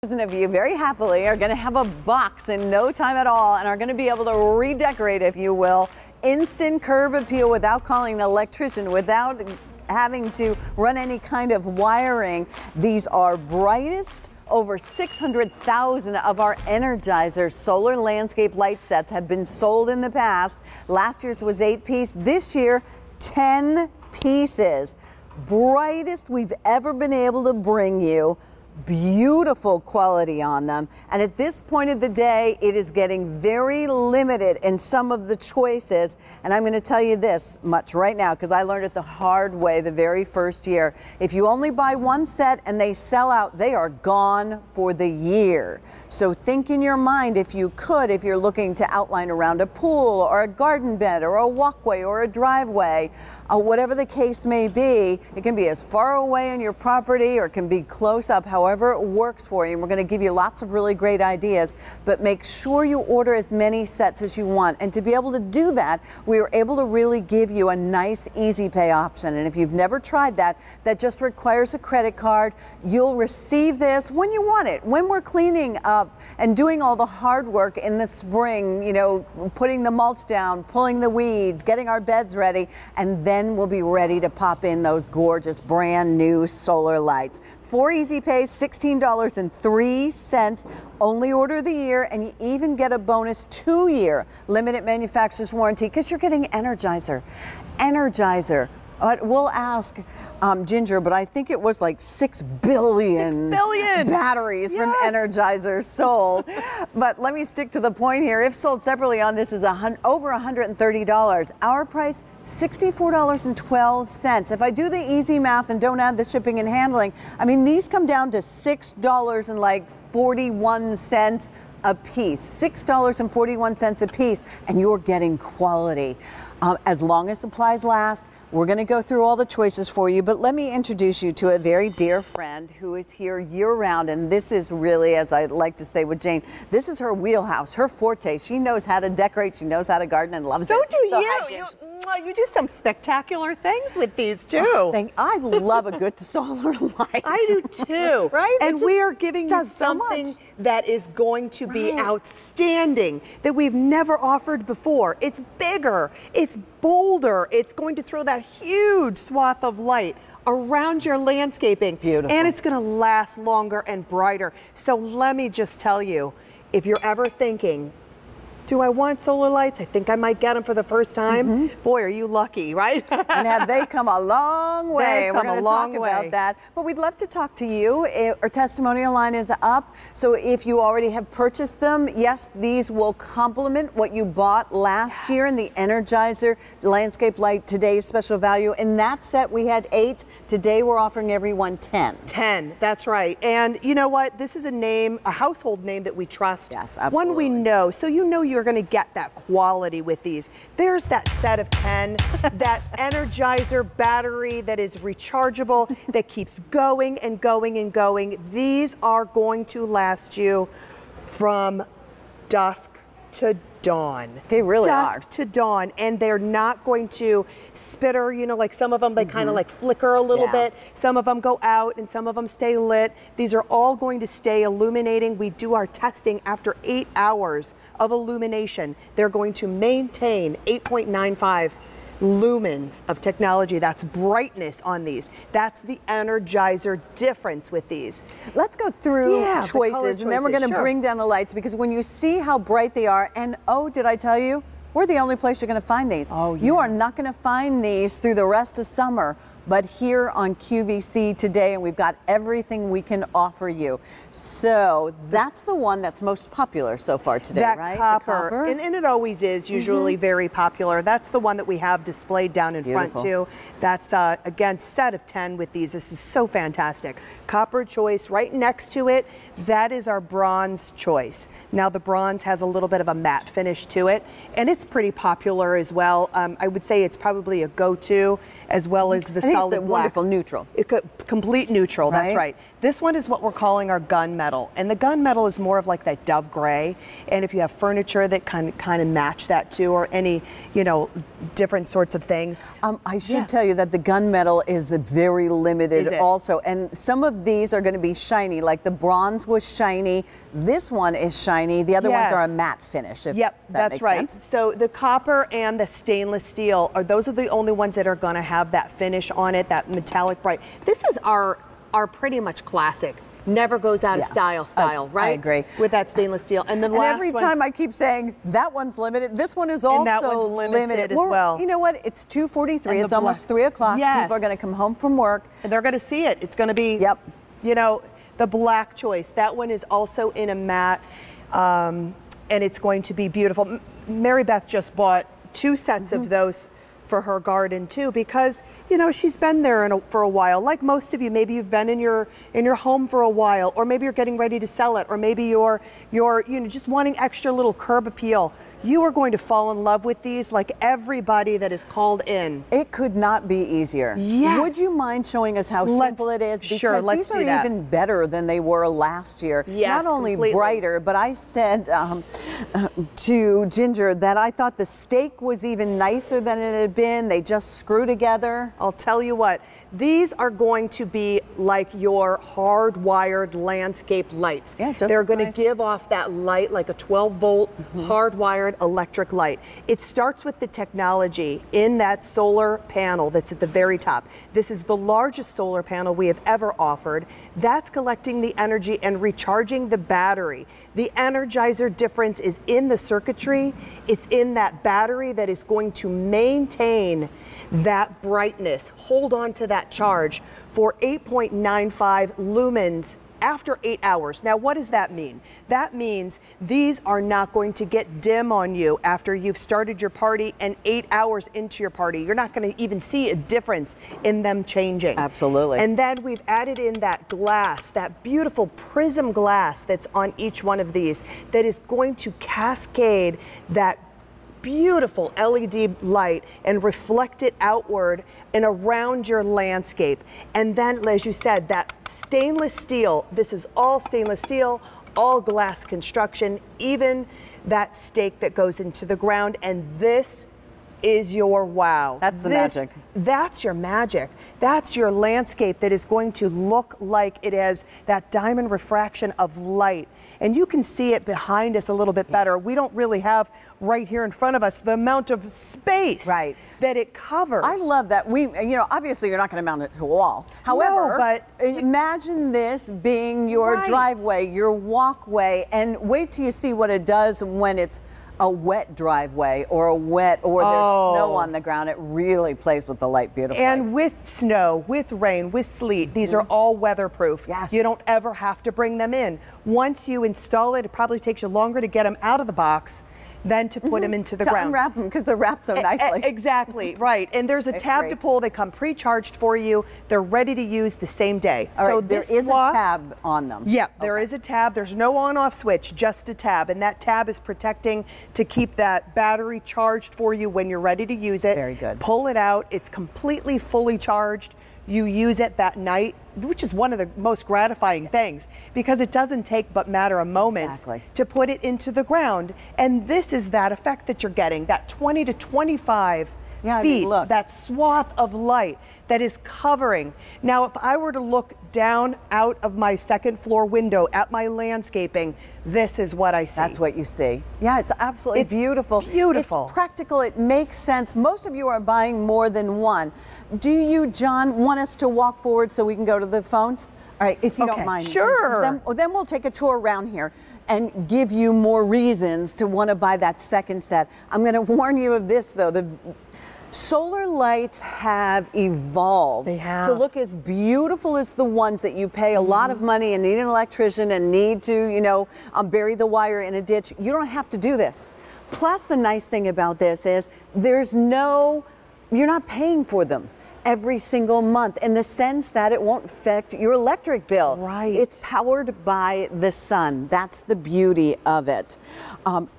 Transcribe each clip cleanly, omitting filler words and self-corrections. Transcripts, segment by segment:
Of you very happily are going to have a box in no time at all and are going to be able to redecorate, if you will, instant curb appeal without calling an electrician, without having to run any kind of wiring. These are brightest. Over 600,000 of our Energizer solar landscape light sets have been sold in the past. Last year's was 8-piece. This year, 10 pieces. Brightest we've ever been able to bring you. Beautiful quality on them, and at this point of the day it is getting very limited in some of the choices, and I'm going to tell you this much right now because I learned it the hard way the very first year. If you only buy one set and they sell out, they are gone for the year. So think in your mind, if you could, if you're looking to outline around a pool or a garden bed or a walkway or a driveway, whatever the case may be, it can be as far away on your property or it can be close up, however it works for you. And we're going to give you lots of really great ideas, but make sure you order as many sets as you want. And to be able to do that, we were able to really give you a nice easy pay option. And if you've never tried that, that just requires a credit card. You'll receive this when you want it. When we're cleaning up and doing all the hard work in the spring, you know, putting the mulch down, pulling the weeds, getting our beds ready, and then we'll be ready to pop in those gorgeous brand new solar lights. 4 easy pays, $16.03. Only order of the year, and you even get a bonus 2-year limited manufacturer's warranty because you're getting Energizer. Energizer. We'll ask Ginger, but I think it was like 6 billion batteries from Energizer sold. But let me stick to the point here. If sold separately on this is over $130. Our price, $64.12. If I do the easy math and don't add the shipping and handling, I mean, these come down to $6.41 a piece. $6.41 a piece, and you're getting quality. As long as supplies last, we're going to go through all the choices for you, but let me introduce you to a very dear friend who is here year-round, and this is really, as I like to say with Jane, this is her wheelhouse, her forte. She knows how to decorate, she knows how to garden, and loves it. So do you. You do some spectacular things with these, too. I love a good solar light. I do, too. Right? And we are giving you something that is going to be outstanding, that we've never offered before. It's bigger, it's bolder, it's going to throw that huge swath of light around your landscaping. Beautiful. And it's going to last longer and brighter. So let me just tell you, if you're ever thinking, do I want solar lights? I think I might get them for the first time. Boy, are you lucky, right? And have they come a long way? They've We're come going a to long talk way about that. But we'd love to talk to you. Our testimonial line is up. So if you already have purchased them, yes, these will complement what you bought last year in the Energizer Landscape Light Today's Special Value. In that set, we had 8. Today, we're offering everyone 10. 10, that's right. And you know what? This is a name, a household name that we trust. Yes, absolutely. One we know. So you know you're going to get that quality with these. There's that set of 10, that Energizer battery that is rechargeable, that keeps going and going and going. These are going to last you from dusk to dawn. They really are. Dusk to dawn, and they're not going to spitter, you know, like some of them, they kind of like flicker a little bit. Some of them go out and some of them stay lit. These are all going to stay illuminating. We do our testing after 8 hours of illumination. They're going to maintain 8.95 lumens of technology. That's brightness on these. That's the Energizer difference with these. Let's go through choices, and then we're going to bring down the lights, because when you see how bright they are, and oh, did I tell you, we're the only place you're going to find these. Oh, yeah. You are not going to find these through the rest of summer, but here on QVC today, and we've got everything we can offer you. So that's the one that's most popular so far today, right? Copper. And it always is usually very popular. That's the one that we have displayed down in front too. That's, again, set of 10 with these. This is so fantastic. Copper choice right next to it. That is our bronze choice. Now the bronze has a little bit of a matte finish to it, and it's pretty popular as well. I would say it's probably a go-to, as well as the think solid it's a black. wonderful neutral. Complete neutral, that's Right? right. This one is what we're calling our gunmetal. And the gunmetal is more of like that dove gray. And if you have furniture that kind of match that too, or any, you know, different sorts of things. I should tell you that the gunmetal is very limited also. And some of these are going to be shiny, like the bronze was shiny. This one is shiny. The other ones are a matte finish. Yep, that's right. Sense. So the copper and the stainless steel those are the only ones that are going to have that finish on it, that metallic bright. This is our pretty much classic. Never goes out of style, right? I agree. With that stainless steel. And then every time I keep saying that one's limited, this one is also that one's limited as well. You know what? It's 2:43. It's almost 3 o'clock. Yes. People are going to come home from work. And they're going to see it. It's going to be, you know, the black choice. That one is also in a matte, and it's going to be beautiful. Mary Beth just bought 2 sets of those for her garden too, because you know she's been there for a while. Like most of you, maybe you've been in your home for a while, or maybe you're getting ready to sell it, or maybe you're you know just wanting extra little curb appeal. You are going to fall in love with these, like everybody that is called in. It could not be easier. Yes. Would you mind showing us how simple it is? Because let's these are even better than they were last year. Yes, not only completely. brighter, but I said to Ginger that I thought the stake was even nicer than it had been. They just screw together. I'll tell you what, these are going to be like your hardwired landscape lights. Yeah, just They're going nice. to give off that light like a 12-volt hardwired electric light. It starts with the technology in that solar panel that's at the very top. This is the largest solar panel we have ever offered. That's collecting the energy and recharging the battery. The Energizer difference is in the circuitry. It's in that battery that is going to maintain that brightness, hold on to that charge for 8.95 lumens after 8 hours. Now, what does that mean? That means these are not going to get dim on you after you've started your party and 8 hours into your party. You're not going to even see a difference in them changing. Absolutely. And then we've added in that glass, that beautiful prism glass that's on each one of these that is going to cascade that beautiful LED light and reflect it outward and around your landscape. And then, as you said, that stainless steel, this is all stainless steel, all glass construction, even that stake that goes into the ground. And this is your wow. That's the magic. That's your magic. That's your landscape that is going to look like it has that diamond refraction of light. And you can see it behind us a little bit better. We don't really have right here in front of us the amount of space that it covers. I love that. You know, obviously you're not going to mount it to a wall. However, but imagine this being your driveway, your walkway, and wait till you see what it does when it's a wet driveway or there's snow on the ground. It really plays with the light beautifully. And with snow, with rain, with sleet, these are all weatherproof. Yes. You don't ever have to bring them in. Once you install it, it probably takes you longer to get them out of the box than to put them into the ground. Unwrap them because they're wrapped so nicely. Exactly, right. And there's a tab to pull. They come pre-charged for you. They're ready to use the same day. All right, there is a tab on them. Yeah, there is a tab. There's no on-off switch, just a tab. And that tab is protecting to keep that battery charged for you when you're ready to use it. Very good. Pull it out. It's completely fully charged. You use it that night, which is one of the most gratifying things because it doesn't take but matter of moments to put it into the ground. And this is that effect that you're getting, that 20 to 25 feet, that swath of light that is covering. Now, if I were to look down out of my second floor window at my landscaping, this is what I see. That's what you see. Yeah, it's absolutely beautiful. Beautiful. It's practical. It makes sense. Most of you are buying more than one. Do you, John, want us to walk forward so we can go to the phones? All right, if you don't mind. Sure. Then we'll take a tour around here and give you more reasons to want to buy that second set. I'm going to warn you of this, though. The solar lights have evolved to look as beautiful as the ones that you pay a lot of money and need an electrician and need to, you know, bury the wire in a ditch. You don't have to do this. Plus, the nice thing about this is you're not paying for them. every single month in the sense that it won't affect your electric bill. Right. It's powered by the sun. That's the beauty of it.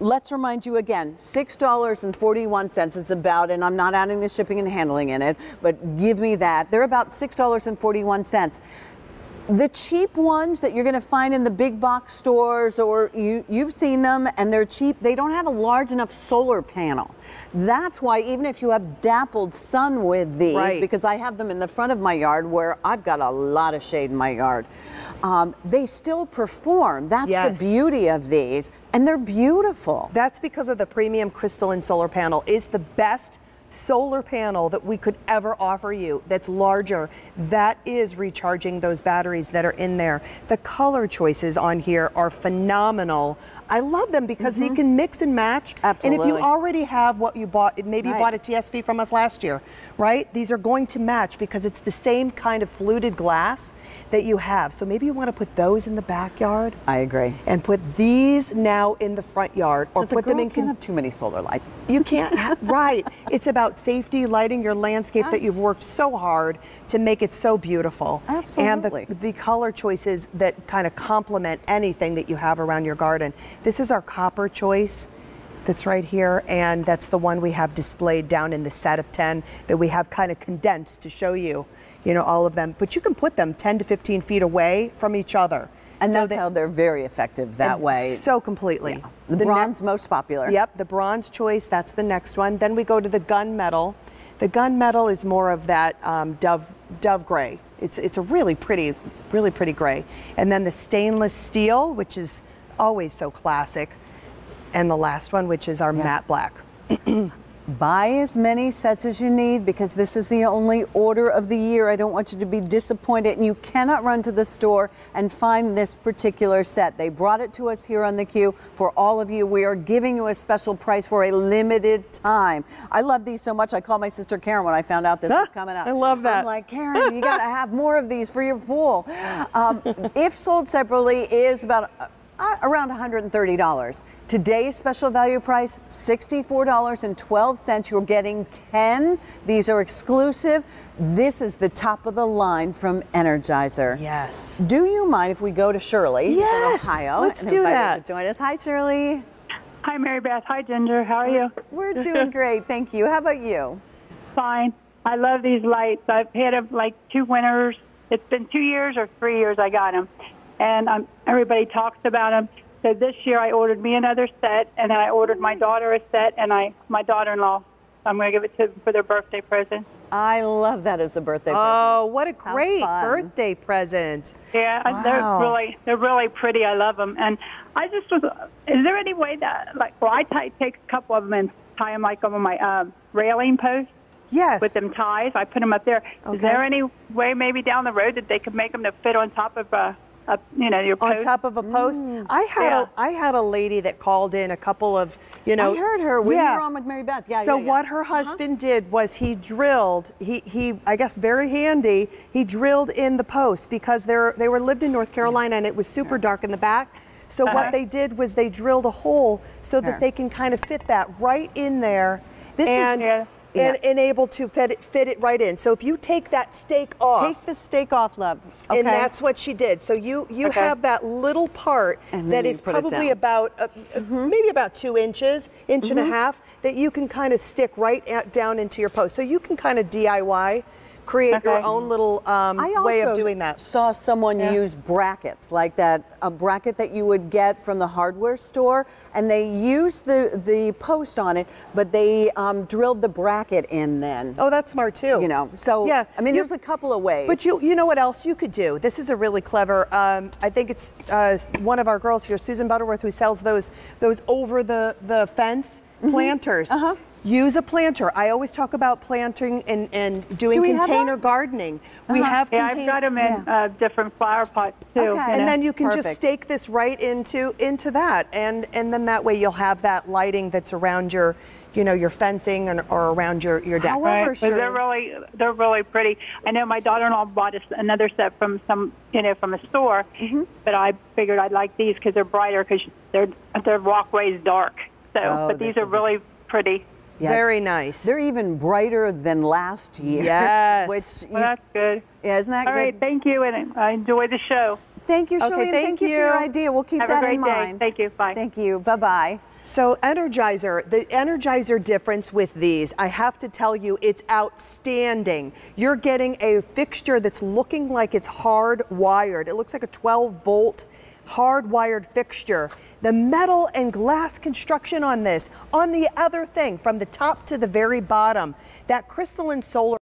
Let's remind you again, $6.41 is about, and I'm not adding the shipping and handling in it, but give me that. They're about $6.41. The cheap ones that you're going to find in the big box stores, or you've seen them and they're cheap, they don't have a large enough solar panel. That's why even if you have dappled sun with these, because I have them in the front of my yard where I've got a lot of shade in my yard, they still perform. That's the beauty of these, and they're beautiful. That's because of the premium crystalline solar panel. It's the best solar panel that we could ever offer you that's larger. That is recharging those batteries that are in there. The color choices on here are phenomenal. I love them because they can mix and match. Absolutely. And if you already have what you bought, maybe you bought a TSV from us last year, right? These are going to match because it's the same kind of fluted glass that you have. So maybe you want to put those in the backyard. I agree. And put these now in the front yard, or put them in. Can't have too many solar lights. You can't have, right. It's about safety, lighting your landscape that you've worked so hard to make it so beautiful. Absolutely. And the color choices that kind of complement anything that you have around your garden. This is our copper choice that's right here, and that's the one we have displayed down in the set of 10 that we have kind of condensed to show you, you know, all of them. But you can put them 10 to 15 feet away from each other. And so that's how they're very effective that way. So completely. Yeah. The bronze, most popular. Yep, the bronze choice, that's the next one. Then we go to the gunmetal. The gunmetal is more of that dove gray. It's a really pretty gray. And then the stainless steel, which is always so classic. And the last one, which is our matte black. Buy as many sets as you need because this is the only order of the year. I don't want you to be disappointed, and you cannot run to the store and find this particular set. They brought it to us here on theCUBE for all of you. We are giving you a special price for a limited time. I love these so much. I called my sister Karen when I found out this was coming up. I love that. I'm like, Karen, you got to have more of these for your pool. If sold separately, is about around $130. Today's special value price, $64.12. You're getting 10. These are exclusive. This is the top of the line from Energizer. Yes. Do you mind if we go to Shirley in Ohio? Let's do that. To join us. Hi, Shirley. Hi, Mary Beth. Hi, Ginger. How are you? We're doing great. Thank you. How about you? Fine. I love these lights. I've had them like 2 winters. It's been 2 years or 3 years I got them. And everybody talks about them. So this year I ordered me another set, and then I ordered my daughter a set, and my daughter-in-law, I'm going to give it to them for their birthday present. I love that as a birthday present. Oh, what a great birthday present. Yeah, wow. they're really pretty. I love them. And I just was, is there any way that, like, well, I take a couple of them and tie them like on my railing post? Yes. With them ties. I put them up there. Okay. Is there any way maybe down the road that they could make them to fit on top of your post? On top of a post. I had a lady that called in a couple of, I heard her. We were on with Mary Beth. So what her husband did was he drilled, he I guess very handy, he drilled in the post because they lived in North Carolina and it was super dark in the back. So what they did was they drilled a hole so that they can kind of fit that right in there. And able to fit it right in. So if you take that stake off. Take the stake off, love. Okay. And that's what she did. So you have that little part that is probably about, maybe about 2 inches, inch and a half, that you can kind of stick right down into your post. So you can kind of DIY, create your own little way of doing that. I saw someone use brackets, like a bracket that you would get from the hardware store, and they used the post on it, but they drilled the bracket in then. Oh, that's smart too. So yeah, I mean, there's a couple of ways. But you know what else you could do? This is a really clever, I think it's one of our girls here, Susan Butterworth, who sells those over the fence planters. Use a planter. I always talk about planting and doing container gardening. We have I've got them in different flower pots too. Okay. And then you can just stake this right into that, and then that way you'll have that lighting that's around your fencing or around your deck. However, they're really pretty. I know my daughter-in-law bought another set from from a store, but I figured I'd like these because they're brighter because their walkway is dark. So, but these are really pretty. Yeah. Very nice. They're even brighter than last year. Yes. Which Well, that's good. yeah, isn't that All good? right, thank you, and I enjoy the show. Thank you, Shirley, Okay, and thank you for your idea. We'll keep Have that a great in day. mind. Thank you. Bye. Thank you. Bye-bye. So Energizer, the Energizer difference with these, I have to tell you, it's outstanding. You're getting a fixture that's looking like it's hardwired. It looks like a 12-volt hardwired fixture. The metal and glass construction on this, on the other thing, from the top to the very bottom, that crystalline solar